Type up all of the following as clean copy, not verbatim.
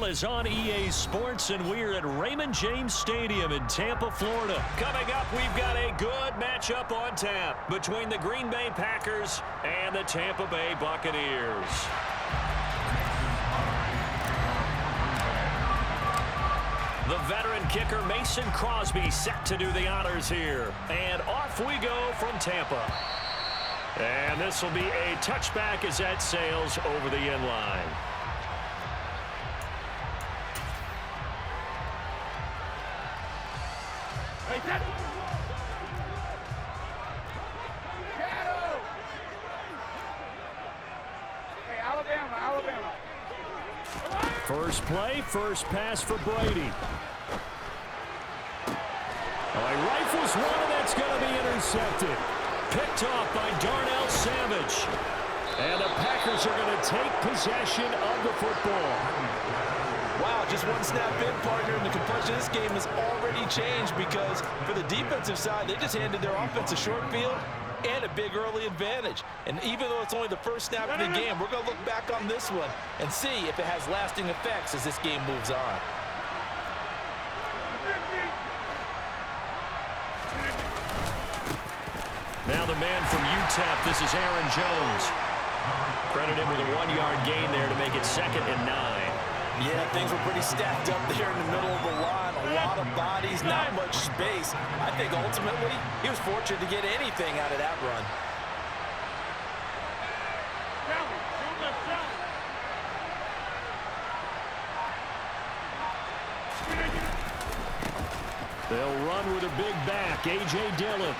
is on EA Sports, and we're at Raymond James Stadium in Tampa, Florida. Coming up, we've got a good matchup on tap between the Green Bay Packers and the Tampa Bay Buccaneers. The veteran kicker Mason Crosby set to do the honors here. And off we go from Tampa. And this will be a touchback as that sails over the end line. Alabama. First play, first pass for Brady. Oh, he rifles one, and that's going to be intercepted. Picked off by Darnell Savage. And the Packers are going to take possession of the football. Wow, just one snap in, partner, and the complexion of this game has already changed because for the defensive side, they just handed their offense a short field and a big early advantage. And even though it's only the first snap of the game, we're going to look back on this one and see if it has lasting effects as this game moves on. Now the man from UTEP, this is Aaron Jones. Credit him with a 1-yard gain there to make it 2nd and 9. Yeah, things were pretty stacked up there in the middle of the line. A lot of bodies, not much space. I think ultimately he was fortunate to get anything out of that run. They'll run with a big back, A.J. Dillon.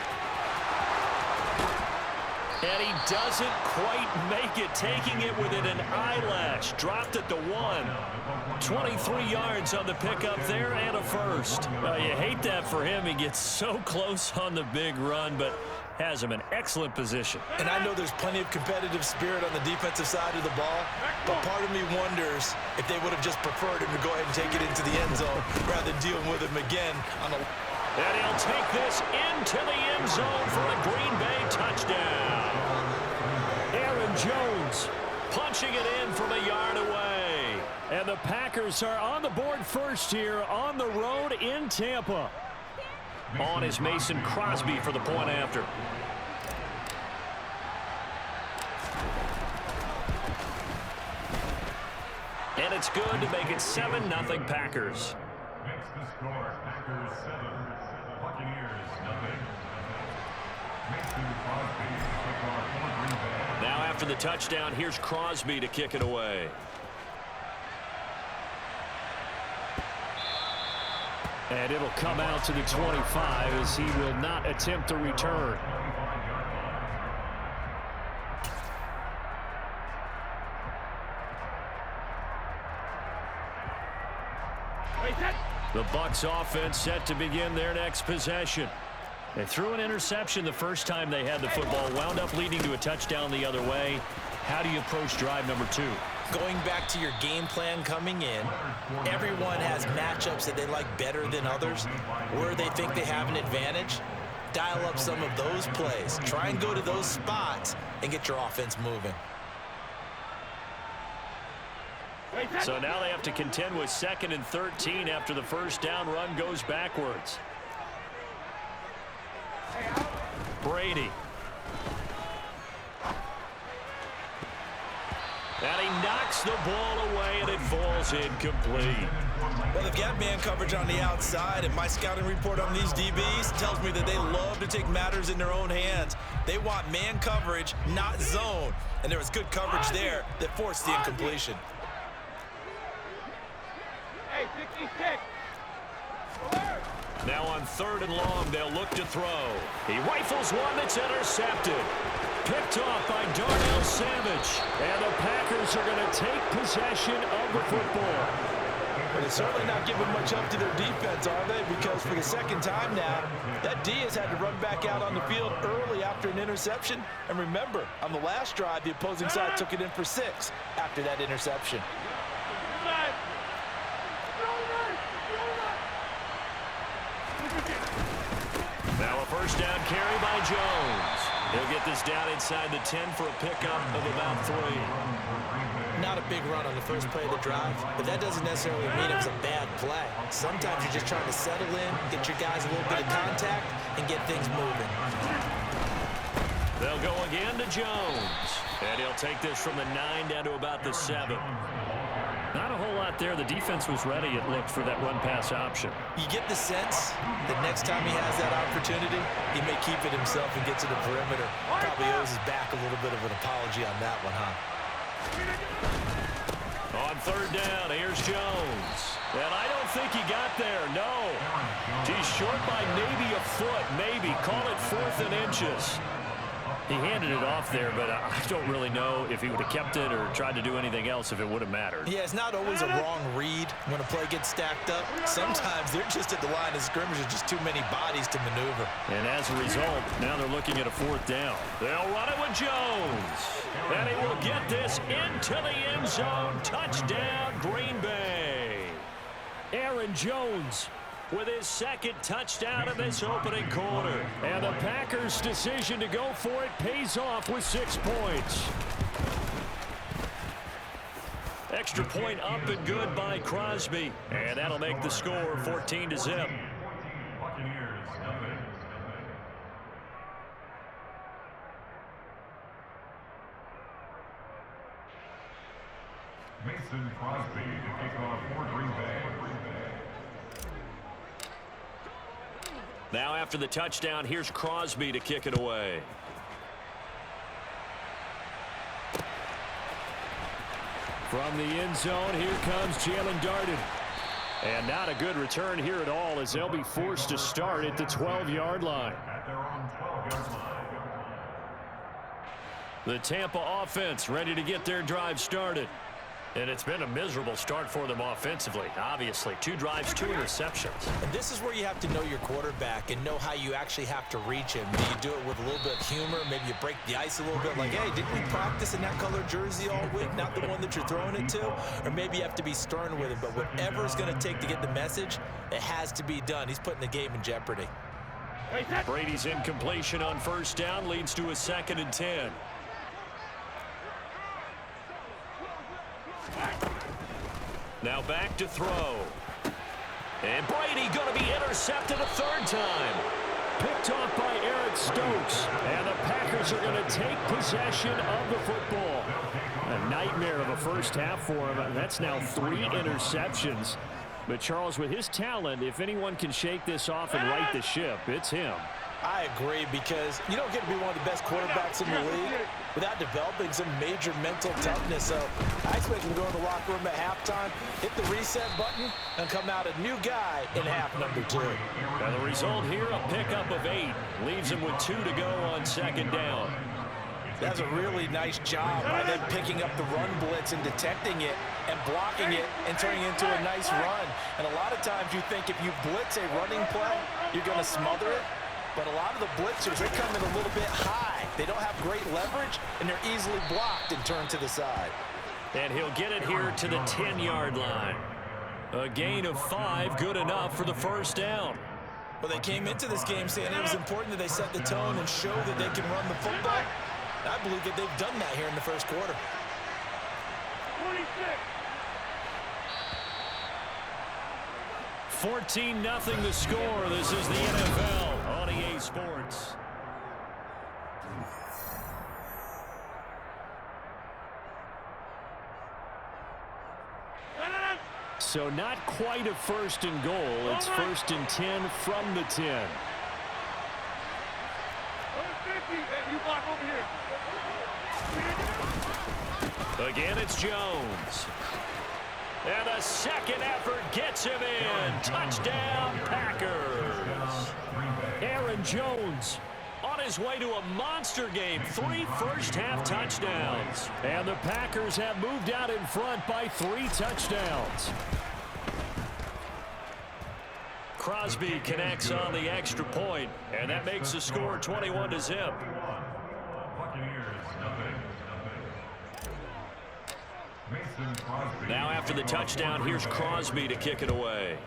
And he doesn't quite make it, taking it within an eyelash. Dropped at the 1. 23 yards on the pickup there and a first. Well, you hate that for him. He gets so close on the big run, but has him in excellent position. And I know there's plenty of competitive spirit on the defensive side of the ball, but part of me wonders if they would have just preferred him to go ahead and take it into the end zone rather than dealing with him again on the... And he'll take this into the end zone for a Green Bay touchdown. Aaron Jones punching it in from a yard away. And the Packers are on the board first here on the road in Tampa. On is Mason Crosby for the point after. And it's good to make it 7-0 Packers. Makes the score Packers 7, Buccaneers 0. Mason Crosby kickoff for Green Bay. Now after the touchdown, here's Crosby to kick it away. And it'll come out to the 25 as he will not attempt to return. The Bucs offense set to begin their next possession. They threw an interception the first time they had the football, wound up leading to a touchdown the other way. How do you approach drive number 2? Going back to your game plan coming in, everyone has matchups that they like better than others, where they think they have an advantage. Dial up some of those plays. Try and go to those spots and get your offense moving. So now they have to contend with 2nd and 13 after the first down run goes backwards. Brady. And he knocks the ball away, and it falls incomplete. Well, they've got man coverage on the outside, and my scouting report on these DBs tells me that they love to take matters in their own hands. They want man coverage, not zone. And there was good coverage there that forced the incompletion. Now on 3rd and long, they'll look to throw. He rifles one that's intercepted. Picked off by Darnell Savage. And the Packers are going to take possession of the football. But they're certainly not giving much up to their defense, are they? Because for the second time now, that D has had to run back out on the field early after an interception. And remember, on the last drive, the opposing side took it in for 6 after that interception. Now a first down carry by Jones. He'll get this down inside the 10 for a pickup of about 3. not a big run on the first play of the drive, but that doesn't necessarily mean it was a bad play. Sometimes you're just trying to settle in, get your guys a little bit of contact, and get things moving. They'll go again to Jones. And he'll take this from the 9 down to about the 7. Not a whole lot there. The defense was ready, it looked, for that run-pass option. You get the sense that next time he has that opportunity, he may keep it himself and get to the perimeter. Probably owes his back a little bit of an apology on that one, huh? On third down, here's Jones. And I don't think he got there, no. He's short by maybe a foot, maybe. Call it 4th and inches. He handed it off there, but I don't really know if he would have kept it or tried to do anything else if it would have mattered. Yeah, it's not always a wrong read when a play gets stacked up. Sometimes they're just at the line of scrimmage with just too many bodies to maneuver. And as a result, now they're looking at a 4th down. They'll run it with Jones. And he will get this into the end zone. Touchdown, Green Bay. Aaron Jones with his 2nd touchdown in this opening quarter. And the Packers' decision to go for it pays off with 6 points. Extra point up and good by Crosby. And that'll make the score 14-0. Mason Crosby to kick off for Green Bay. Now after the touchdown, here's Crosby to kick it away. From the end zone, here comes Jalen Darden. And not a good return here at all, as they'll be forced to start at the 12-yard line. At their own 12-yard line. The Tampa offense ready to get their drive started. And it's been a miserable start for them offensively. Obviously, 2 drives, 2 interceptions. And this is where you have to know your quarterback and know how you actually have to reach him. Do you do it with a little bit of humor? Maybe you break the ice a little bit like, hey, didn't we practice in that color jersey all week, not the one that you're throwing it to? Or maybe you have to be stern with him. But whatever it's going to take to get the message, it has to be done. He's putting the game in jeopardy. Brady's incompletion on 1st down leads to a 2nd and 10. Now back to throw. And Brady going to be intercepted a 3rd time. Picked off by Eric Stokes. And the Packers are going to take possession of the football. A nightmare of a first half for him. That's now 3 interceptions. But Charles, with his talent, if anyone can shake this off and right the ship, it's him. I agree, because you don't get to be one of the best quarterbacks in the league without developing some major mental toughness. So I expect him to go in the locker room at halftime, hit the reset button, and come out a new guy in half number 2. Now the result here, a pickup of 8. Leaves him with 2 to go on 2nd down. That's a really nice job by them picking up the run blitz and detecting it and blocking it and turning it into a nice run. And a lot of times you think if you blitz a running play, you're going to smother it. But a lot of the blitzers, they come in a little bit high. They don't have great leverage, and they're easily blocked and turned to the side. And he'll get it here to the 10-yard line. A gain of 5, good enough for the 1st down. Well, they came into this game saying it was important that they set the tone and show that they can run the football. I believe that they've done that here in the 1st quarter. 14-0 the score. This is the NFL on EA Sports. So not quite a 1st and goal. It's 1st and 10 from the 10. Again, it's Jones. And a 2nd effort gets him in. Touchdown, Packers. Aaron Jones on his way to a monster game. 3 first-half touchdowns. And the Packers have moved out in front by 3 touchdowns. Crosby connects on the extra point, and that makes the score 21-0. Now after the touchdown, here's Crosby to kick it away.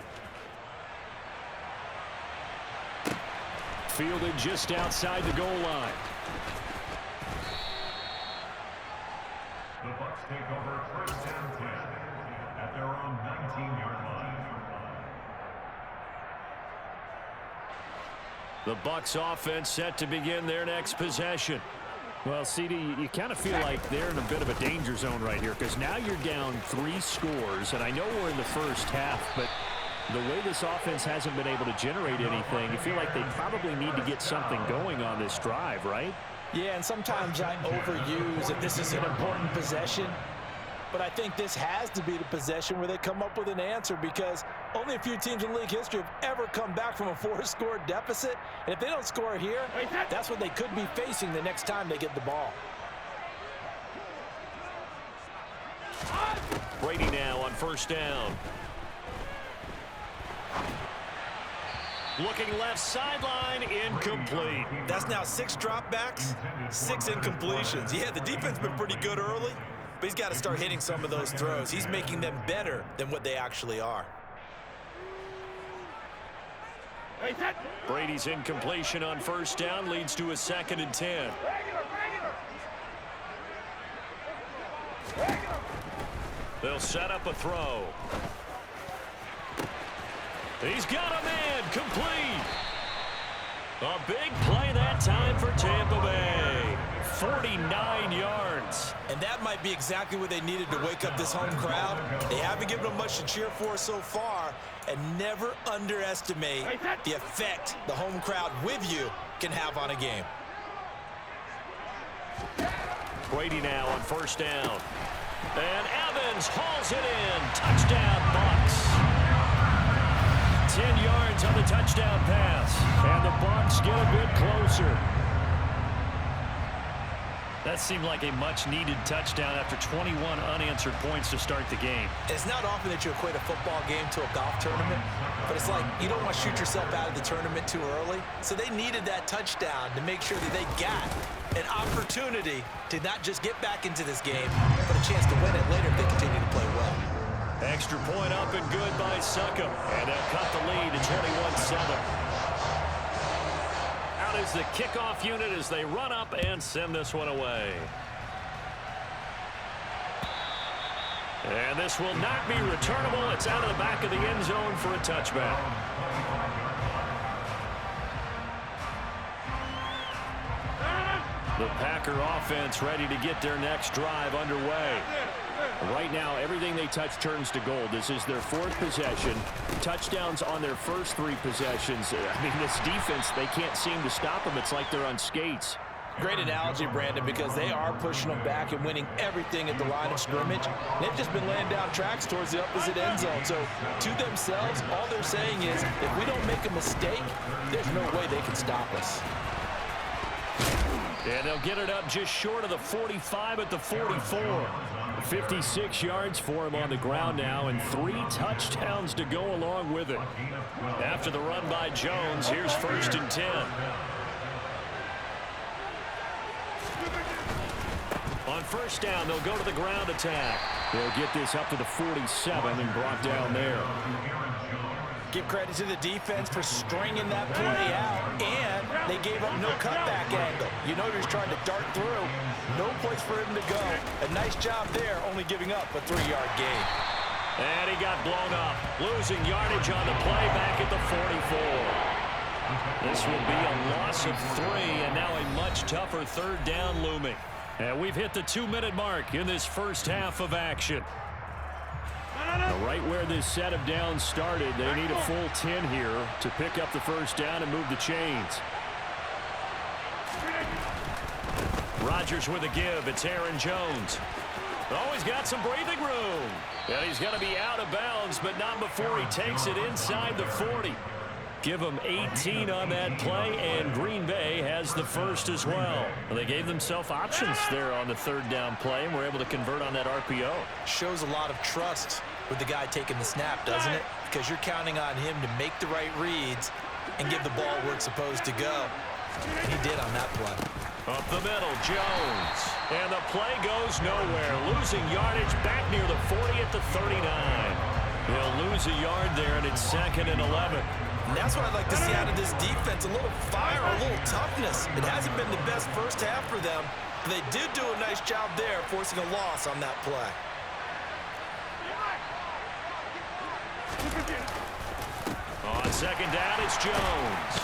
Fielded just outside the goal line. The Bucs take over first and 10 at their own 19-yard line. The Bucs offense set to begin their next possession. Well, CD, you kind of feel like they're in a bit of a danger zone right here because now you're down 3 scores, and I know we're in the first half, but the way this offense hasn't been able to generate anything, you feel like they probably need to get something going on this drive, right? Yeah, and sometimes I overuse if this is an important possession. But I think this has to be the possession where they come up with an answer because only a few teams in league history have ever come back from a 4-score deficit. And if they don't score here, that's what they could be facing the next time they get the ball. Brady now on first down. Looking left sideline, incomplete. That's now 6 dropbacks, 6 incompletions. Yeah, the defense has been pretty good early. But he's got to start hitting some of those throws. He's making them better than what they actually are. Brady's incompletion on first down leads to a 2nd and 10. They'll set up a throw. He's got a man, complete. A big play that time for Tampa Bay. 49 yards. And that might be exactly what they needed to wake up this home crowd. They haven't given them much to cheer for so far, and never underestimate the effect the home crowd with you can have on a game. Brady now on first down. And Evans hauls it in. Touchdown, Bucs. 10 yards on the touchdown pass. And the Bucs get a bit closer. That seemed like a much-needed touchdown after 21 unanswered points to start the game. It's not often that you equate a football game to a golf tournament, but it's like you don't want to shoot yourself out of the tournament too early. So they needed that touchdown to make sure that they got an opportunity to not just get back into this game, but a chance to win it later if they continue to play well. Extra point up and good by Succop. And they'll cut the lead to 21-7. Is the kickoff unit as they run up and send this one away. And this will not be returnable. It's out of the back of the end zone for a touchback. The Packer offense ready to get their next drive underway. Right now, everything they touch turns to gold. This is their 4th possession. Touchdowns on their first 3 possessions. I mean, this defense, they can't seem to stop them. It's like they're on skates. Great analogy, Brandon, because they are pushing them back and winning everything at the line of scrimmage. They've just been laying down tracks towards the opposite end zone. So, to themselves, all they're saying is, if we don't make a mistake, there's no way they can stop us. And they'll get it up just short of the 45 at the 44. 56 yards for him on the ground now, and 3 touchdowns to go along with it. After the run by Jones, here's 1st and 10. On first down, they'll go to the ground attack. They'll get this up to the 47 and brought down there. Give credit to the defense for stringing that play out, and they gave up no cutback angle. You know he's trying to dart through. No place for him to go. A nice job there, only giving up a 3-yard gain. And he got blown up. Losing yardage on the play back at the 44. This will be a loss of 3, and now a much tougher 3rd down looming. And we've hit the 2-minute mark in this first half of action. Now, right where this set of downs started, they need a full 10 here to pick up the first down and move the chains. Rodgers with a give. It's Aaron Jones. Oh, he's got some breathing room. And he's going to be out of bounds, but not before he takes it inside the 40. Give him 18 on that play, and Green Bay has the first as well. They gave themselves options there on the 3rd down play, and were able to convert on that RPO. Shows a lot of trust with the guy taking the snap, doesn't it? Because you're counting on him to make the right reads and give the ball where it's supposed to go. And he did on that play. Up the middle, Jones. And the play goes nowhere. Losing yardage back near the 40 at the 39. He'll lose a yard there, and it's 2nd and 11. And that's what I'd like to see out of this defense. A little fire, a little toughness. It hasn't been the best first half for them, They did do a nice job there, forcing a loss on that play. On second down, it's Jones.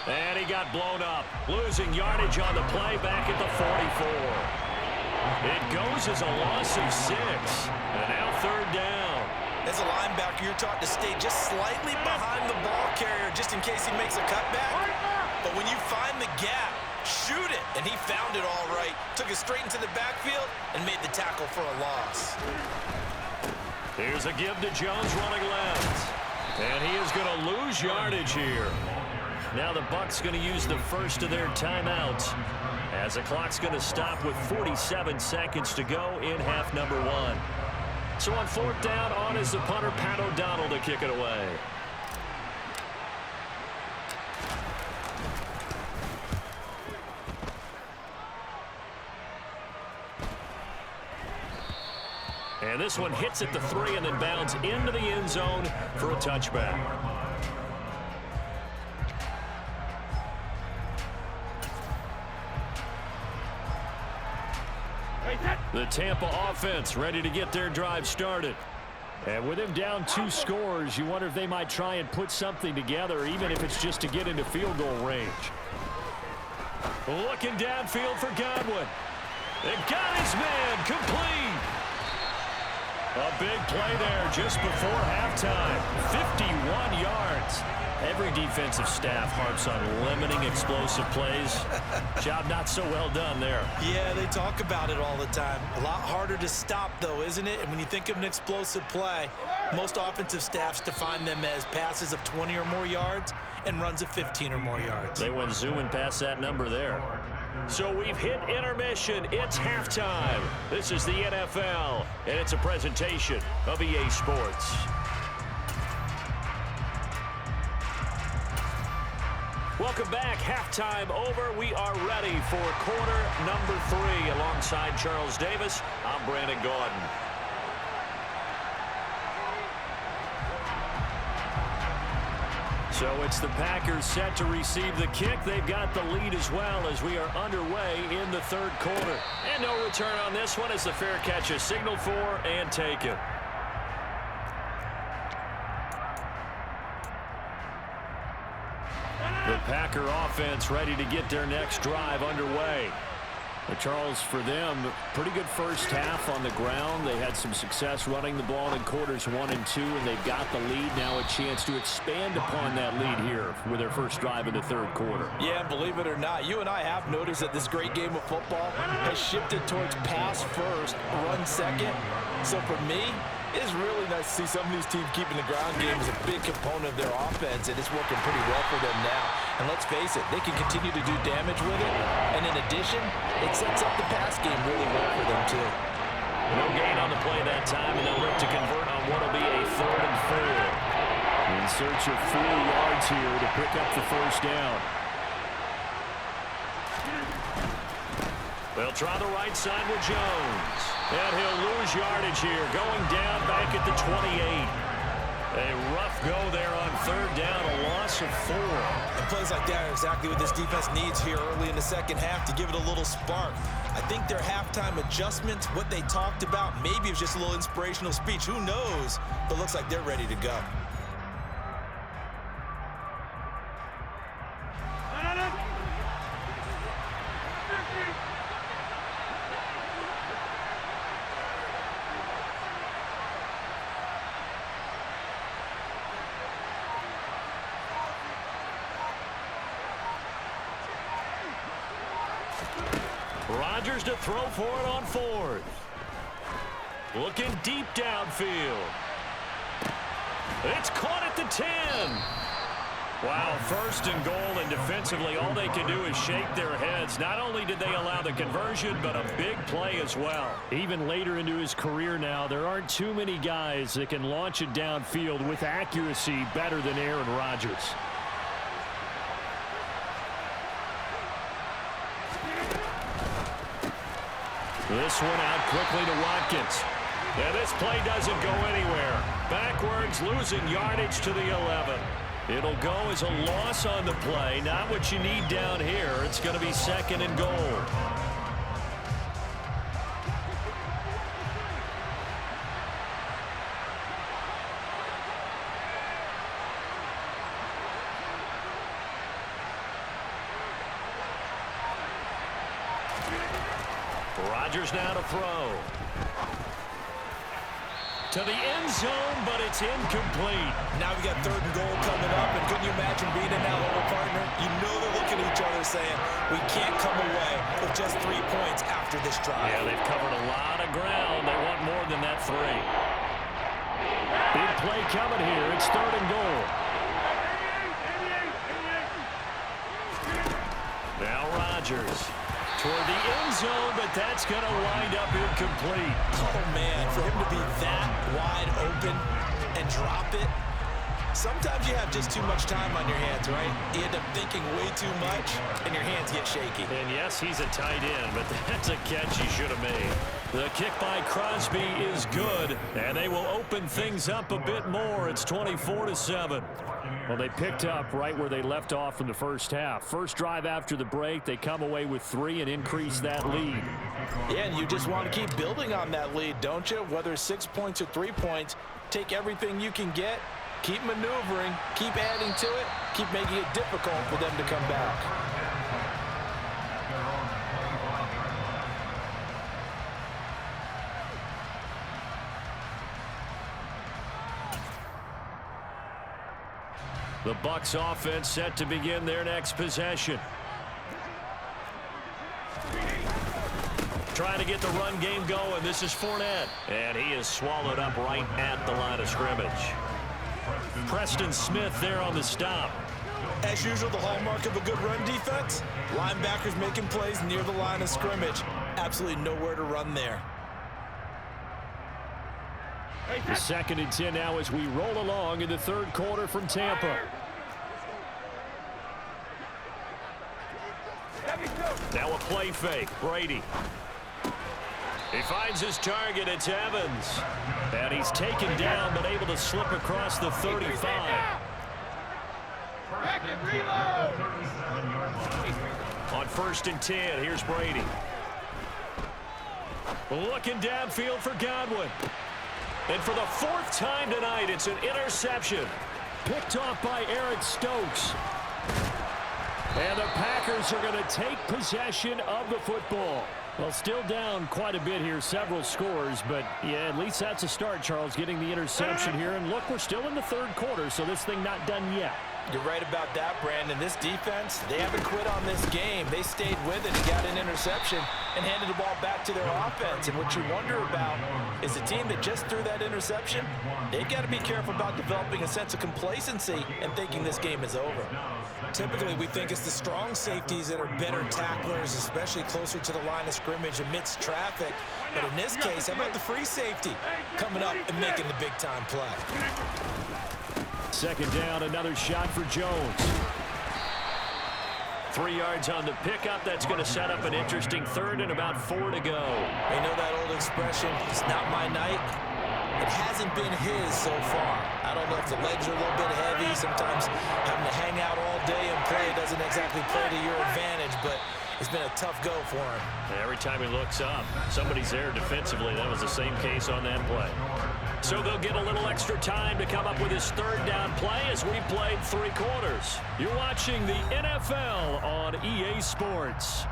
And he got blown up, losing yardage on the play back at the 44. It goes as a loss of 6. And now third down. As a linebacker, you're taught to stay just slightly behind the ball carrier just in case he makes a cutback. But when you find the gap, shoot it. And he found it all right. Took it straight into the backfield and made the tackle for a loss. Here's a give to Jones running left. And he is going to lose yardage here. Now the Bucs going to use the first of their timeouts as the clock's going to stop with 47 seconds to go in half number 1. So on fourth down, on is the punter, Pat O'Donnell, to kick it away. And this one hits at the 3 and then bounds into the end zone for a touchback. The Tampa offense ready to get their drive started. And with him down 2 scores, you wonder if they might try and put something together, even if it's just to get into field goal range. Looking downfield for Godwin. It got his man complete. A big play there just before halftime. 51 yards. Every defensive staff harps on limiting explosive plays. Job not so well done there. Yeah, they talk about it all the time. A lot harder to stop, though, isn't it? And when you think of an explosive play, most offensive staffs define them as passes of 20 or more yards and runs of 15 or more yards. They went zooming past that number there. So we've hit intermission. It's halftime. This is the NFL, and it's a presentation of EA Sports. Welcome back. Halftime over. We are ready for quarter number 3. Alongside Charles Davis, I'm Brandon Gordon. So it's the Packers set to receive the kick. They've got the lead as well as we are underway in the third quarter. And no return on this one as the fair catch is signaled for and taken. The Packer offense ready to get their next drive underway. But Charles, for them, pretty good first half on the ground. They had some success running the ball in quarters 1 and 2, and they've got the lead. Now a chance to expand upon that lead here with their first drive in the third quarter. Yeah, believe it or not, you and I have noticed that this great game of football has shifted towards pass first, run second. So for me, it is really nice to see some of these teams keeping the ground game as a big component of their offense, and it's working pretty well for them now. And let's face it, they can continue to do damage with it. And in addition, it sets up the pass game really well for them, too. No gain on the play that time, and they'll look to convert on what will be a 3rd and 4. In search of 4 yards here to pick up the first down. They'll try the right side with Jones. And he'll lose yardage here, going down back at the 28. A rough go there on 3rd down, a loss of 4. And plays like that are exactly what this defense needs here early in the second half to give it a little spark. I think their halftime adjustments, what they talked about, maybe it was just a little inspirational speech. Who knows? But it looks like they're ready to go. Rodgers to throw for it on 4th. Looking deep downfield. It's caught at the 10. Wow, 1st and goal, and defensively all they can do is shake their heads. Not only did they allow the conversion, but a big play as well. Even later into his career now, there aren't too many guys that can launch it downfield with accuracy better than Aaron Rodgers. This one out quickly to Watkins. And this play doesn't go anywhere. Backwards, losing yardage to the 11. It'll go as a loss on the play. Not what you need down here. It's going to be 2nd and goal. Rodgers now to throw. To the end zone, but it's incomplete. Now we got 3rd and goal coming up, and couldn't you imagine being in that little partner? You know they're looking at each other saying, we can't come away with just 3 points after this drive. Yeah, they've covered a lot of ground. They want more than that 3. Big play coming here. It's 3rd and goal. Now Rodgers toward the end zone, but that's going to wind up incomplete. Oh, man, for him to be that wide open and drop it. Sometimes you have just too much time on your hands, right? You end up thinking way too much, and your hands get shaky. And yes, he's a tight end, but that's a catch he should have made. The kick by Crosby is good, and they will open things up a bit more. It's 24-7. Well, they picked up right where they left off in the first half. First drive after the break, they come away with 3 and increase that lead. Yeah, and you just want to keep building on that lead, don't you? Whether it's 6 points or 3 points, take everything you can get, keep maneuvering, keep adding to it, keep making it difficult for them to come back. The Bucs offense set to begin their next possession. Trying to get the run game going. This is Fournette. And he is swallowed up right at the line of scrimmage. Preston Smith there on the stop. As usual, the hallmark of a good run defense, linebackers making plays near the line of scrimmage. Absolutely nowhere to run there. The 2nd and 10 now as we roll along in the 3rd quarter from Tampa. Now a play fake. Brady. He finds his target. It's Evans. And he's taken down but able to slip across the 35. On 1st and 10, here's Brady. Looking downfield for Godwin. And for the 4th time tonight, it's an interception. Picked off by Eric Stokes. And the Packers are going to take possession of the football. Well, still down quite a bit here, several scores, but yeah, at least that's a start, Charles, getting the interception here. And look, we're still in the 3rd quarter, so this thing not done yet. You're right about that, Brandon. This defense, they haven't quit on this game. They stayed with it and got an interception and handed the ball back to their offense. And what you wonder about is the team that just threw that interception, they've got to be careful about developing a sense of complacency and thinking this game is over. Typically, we think it's the strong safeties that are better tacklers, especially closer to the line of scrimmage amidst traffic. But in this case, how about the free safety coming up and making the big-time play? 2nd down, another shot for Jones. 3 yards on the pickup. That's going to set up an interesting 3rd and about 4 to go. You know that old expression, it's not my night. It hasn't been his so far. I don't know if the legs are a little bit heavy. Sometimes having to hang out all day and play doesn't exactly play to your advantage, but it's been a tough go for him. And every time he looks up, somebody's there defensively. That was the same case on that play. So they'll get a little extra time to come up with his 3rd down play as we played 3 quarters. You're watching the NFL on EA Sports.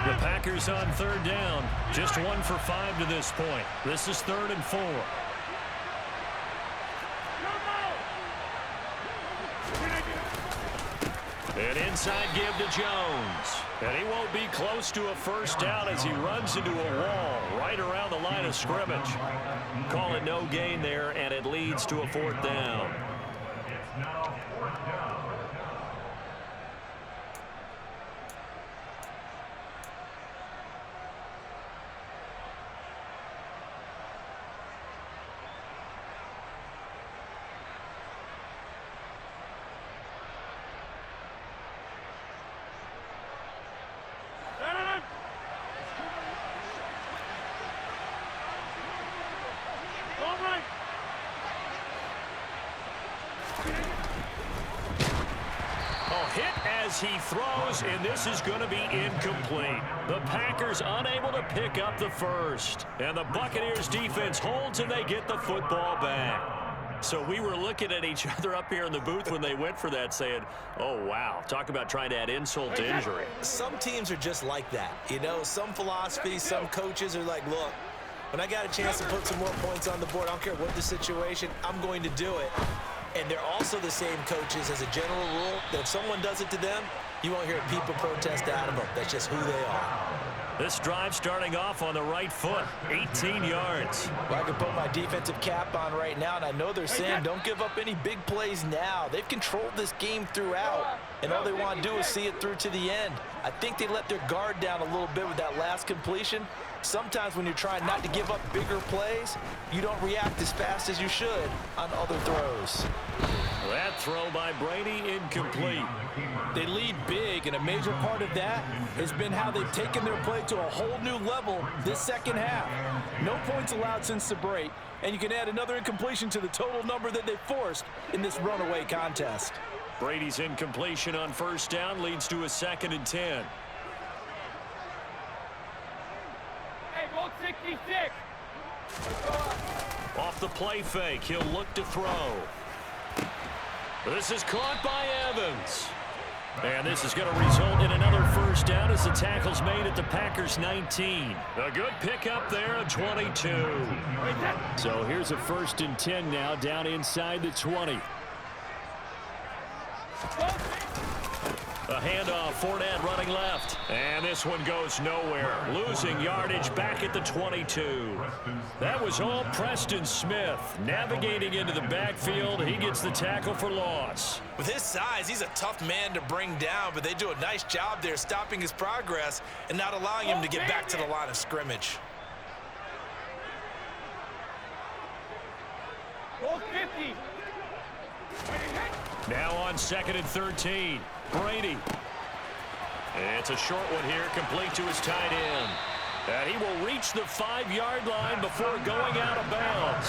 The Packers on 3rd down. Just 1 for 5 to this point. This is 3rd and 4. An inside give to Jones. And he won't be close to a 1st down as he runs into a wall right around the line of scrimmage. Call it no gain there, and it leads to a 4th down. It's now 4th down. as he throws, and this is going to be incomplete. The Packers unable to pick up the first. And the Buccaneers defense holds, and they get the football back. So we were looking at each other up here in the booth when they went for that saying, oh, wow, talk about trying to add insult to injury. Some teams are just like that. You know, some philosophies, some coaches are like, look, when I got a chance to put some more points on the board, I don't care what the situation, I'm going to do it. And they're also the same coaches as a general rule that if someone does it to them, you won't hear people protest out of them. That's just who they are. This drive starting off on the right foot, 18 yards. Well, I can put my defensive cap on right now, and I know they're saying don't give up any big plays now. They've controlled this game throughout, and all they want to do is see it through to the end. I think they let their guard down a little bit with that last completion. Sometimes when you're trying not to give up bigger plays, you don't react as fast as you should on other throws. That throw by Brady incomplete. They lead big, and a major part of that has been how they've taken their play to a whole new level this second half. No points allowed since the break, and you can add another incompletion to the total number that they forced in this runaway contest. Brady's incompletion on first down leads to a 2nd and 10. Hey, roll 66. Off the play fake, he'll look to throw. This is caught by Evans. And this is going to result in another first down as the tackle's made at the Packers 19. A good pickup there at 22. So here's a 1st and 10 now down inside the 20. A handoff, Fournette running left. And this one goes nowhere. Losing yardage back at the 22. That was all Preston Smith. Navigating into the backfield, he gets the tackle for loss. With his size, he's a tough man to bring down, but they do a nice job there stopping his progress and not allowing him to get back to the line of scrimmage. Roll 50. Now on 2nd and 13. Brady. It's a short one here, complete to his tight end. And he will reach the 5-yard line before going out of bounds.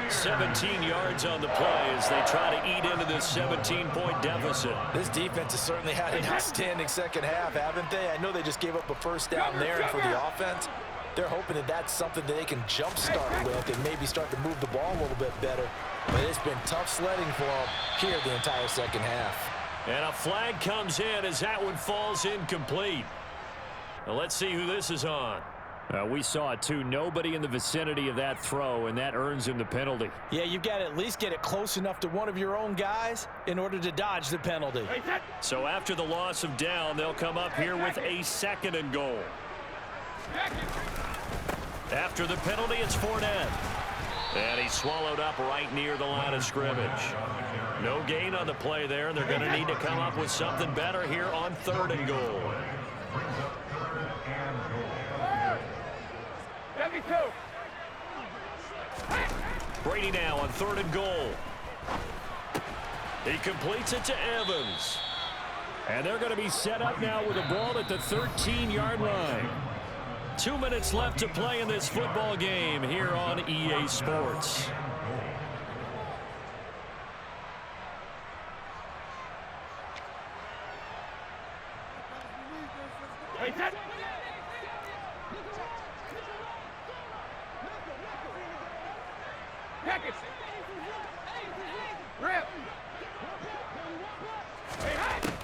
17 yards on the play as they try to eat into this 17-point deficit. This defense has certainly had an outstanding second half, haven't they? I know they just gave up a first down there, and for the offense, they're hoping that that's something that they can jumpstart with and maybe start to move the ball a little bit better. But it's been tough sledding for them here the entire second half. And a flag comes in as that one falls incomplete. Now let's see who this is on. We saw it too. Nobody in the vicinity of that throw, and that earns him the penalty. Yeah, you've got to at least get it close enough to one of your own guys in order to dodge the penalty. So after the loss of down, they'll come up here with a 2nd and goal. After the penalty, it's Fournette. And he's swallowed up right near the line of scrimmage. No gain on the play there, and they're going to need to come up with something better here on 3rd and goal. 72. Brady now on 3rd and goal. He completes it to Evans. And they're going to be set up now with the ball at the 13-yard line. 2 minutes left to play in this football game here on EA Sports.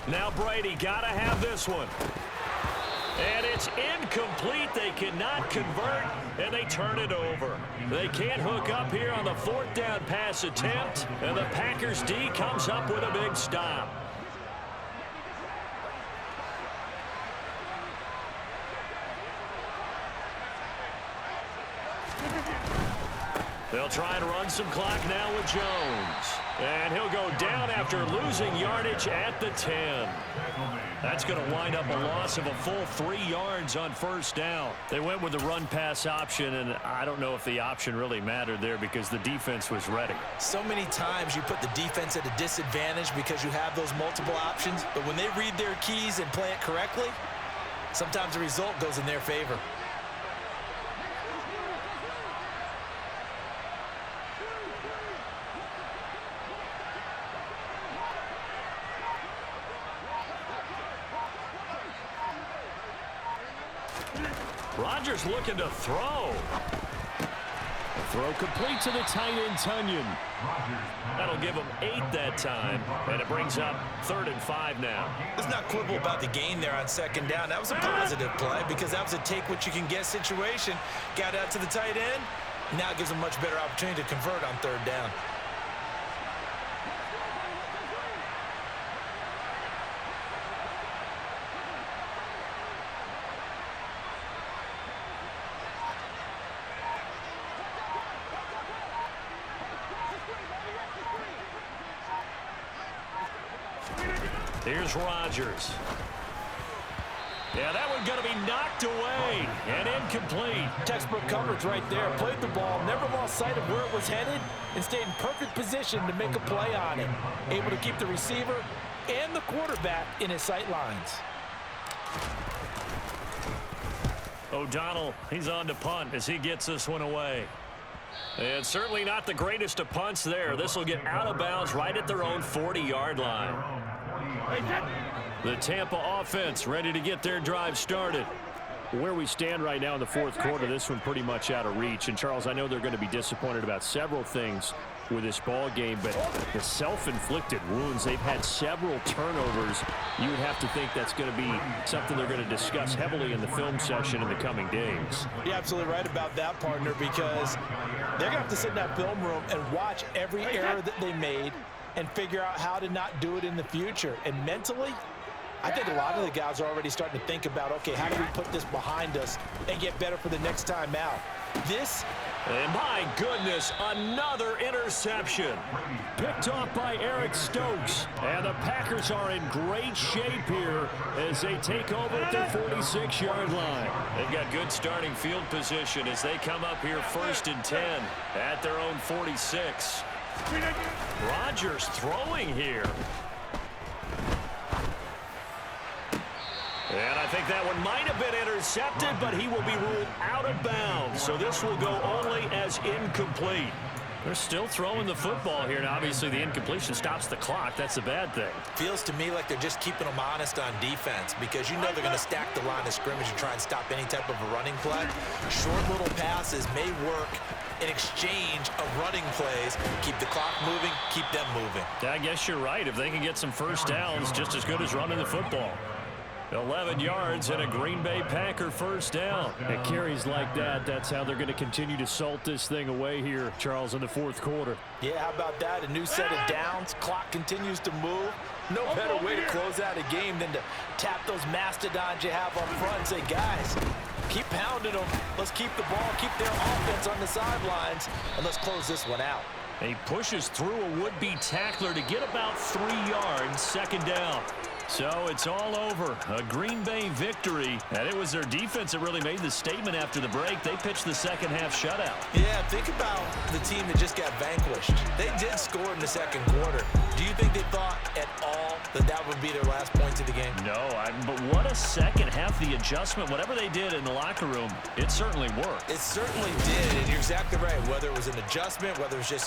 Now Brady got to have this one. And it's incomplete. They cannot convert, and they turn it over. They can't hook up here on the 4th down pass attempt, and the Packers D comes up with a big stop. They'll try and run some clock now with Jones. And he'll go down after losing yardage at the 10. That's going to wind up a loss of a full 3 yards on first down. They went with the run-pass option, and I don't know if the option really mattered there because the defense was ready. So many times you put the defense at a disadvantage because you have those multiple options, but when they read their keys and play it correctly, sometimes the result goes in their favor. Rodgers looking to throw. Throw complete to the tight end, Tunyon. That'll give him 8 that time, and it brings up 3rd and 5 now. Let's not quibble about the gain there on 2nd down. That was a positive play because that was a take-what-you-can-get situation. Got out to the tight end. Now it gives him a much better opportunity to convert on 3rd down. Here's Rodgers. Yeah, that one going to be knocked away and incomplete. Textbook coverage right there. Played the ball, never lost sight of where it was headed, and stayed in perfect position to make a play on it. Able to keep the receiver and the quarterback in his sight lines. O'Donnell, he's on to punt as he gets this one away. And certainly not the greatest of punts there. This will get out of bounds right at their own 40-yard line. The Tampa offense ready to get their drive started. Where we stand right now in the 4th quarter, this one pretty much out of reach. And, Charles, I know they're going to be disappointed about several things with this ball game, but the self-inflicted wounds, they've had several turnovers. You would have to think that's going to be something they're going to discuss heavily in the film session in the coming days. You're absolutely right about that, partner, because they're going to have to sit in that film room and watch every error that they made and figure out how to not do it in the future. And mentally, I think a lot of the guys are already starting to think about, okay, how do we put this behind us and get better for the next time out? And my goodness, another interception. Picked off by Eric Stokes. And the Packers are in great shape here as they take over at their 46-yard line. They've got good starting field position as they come up here 1st and 10 at their own 46. Rodgers throwing here. And I think that one might have been intercepted, but he will be ruled out of bounds. So this will go only as incomplete. They're still throwing the football here, and obviously the incompletion stops the clock. That's a bad thing. Feels to me like they're just keeping them honest on defense because you know they're going to stack the line of scrimmage and try and stop any type of a running play. Short little passes may work in exchange of running plays. Keep the clock moving, keep them moving. I guess you're right. If they can get some first downs, just as good as running the football. 11 yards and a Green Bay Packer 1st down. It carries like that. That's how they're going to continue to salt this thing away here, Charles, in the 4th quarter. Yeah, how about that? A new set of downs. Clock continues to move. No better way to close out a game than to tap those mastodons you have up front and say, guys, keep pounding them. Let's keep the ball, keep their offense on the sidelines, and let's close this one out. And he pushes through a would-be tackler to get about 3 yards, 2nd down. So it's all over. A Green Bay victory. And it was their defense that really made the statement after the break. They pitched the second-half shutout. Yeah, think about the team that just got vanquished. They did score in the 2nd quarter. Do you think they thought at all that that would be their last points of the game? No, but what a second half. The adjustment, whatever they did in the locker room, it certainly worked. It certainly did, and you're exactly right. Whether it was an adjustment, whether it was just